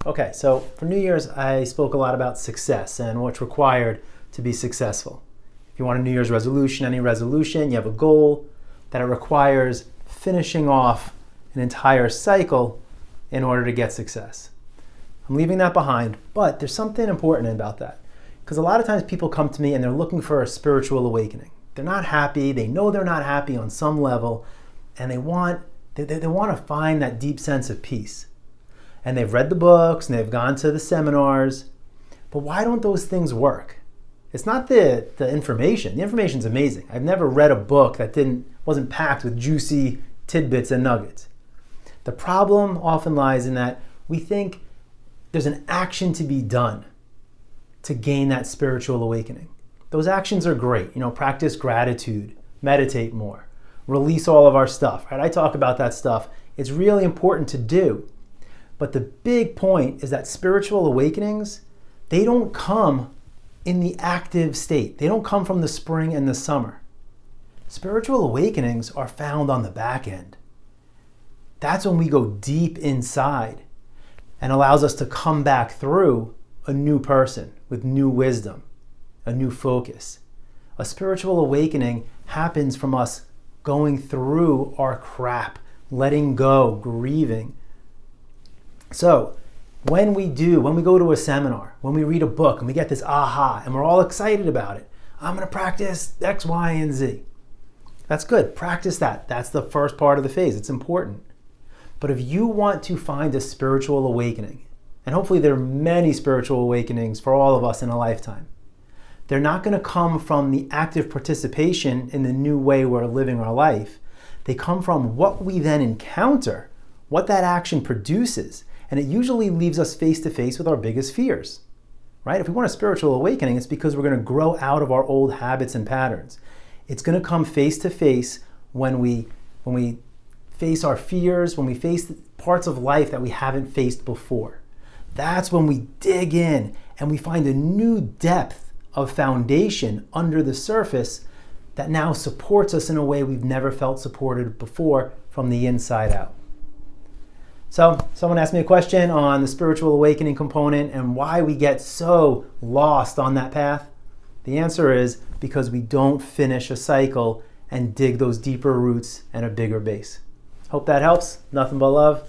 Okay, so for New Year's, I spoke a lot about success and what's required to be successful. If you want a New Year's resolution, any resolution, you have a goal that it requires finishing off an entire cycle in order to get success. I'm leaving that behind, but there's something important about that. Because a lot of times people come to me and they're looking for a spiritual awakening. They're not happy, they know they're not happy on some level, and they want to find that deep sense of peace. And they've read the books and they've gone to the seminars, but why don't those things work? It's not the information. The information's amazing. I've never read a book that wasn't packed with juicy tidbits and nuggets. The problem often lies in that we think there's an action to be done to gain that spiritual awakening. Those actions are great. Practice gratitude, meditate more, release all of our stuff, right? I talk about that stuff. It's really important to do. But the big point is that spiritual awakenings, they don't come in the active state. They don't come from the spring and the summer. Spiritual awakenings are found on the back end. That's when we go deep inside and allows us to come back through a new person with new wisdom, a new focus. A spiritual awakening happens from us going through our crap, letting go, grieving. So when we go to a seminar, when we read a book and we get this aha and we're all excited about it, I'm going to practice X, Y, and Z. That's good. Practice that. That's the first part of the phase. It's important. But if you want to find a spiritual awakening, and hopefully there are many spiritual awakenings for all of us in a lifetime, they're not going to come from the active participation in the new way we're living our life. They come from what we then encounter, what that action produces, and it usually leaves us face to face with our biggest fears, right? If we want a spiritual awakening, it's because we're going to grow out of our old habits and patterns. It's going to come face to face when we face our fears, when we face parts of life that we haven't faced before. That's when we dig in and we find a new depth of foundation under the surface that now supports us in a way we've never felt supported before from the inside out. So someone asked me a question on the spiritual awakening component and why we get so lost on that path. The answer is because we don't finish a cycle and dig those deeper roots and a bigger base. Hope that helps. Nothing but love.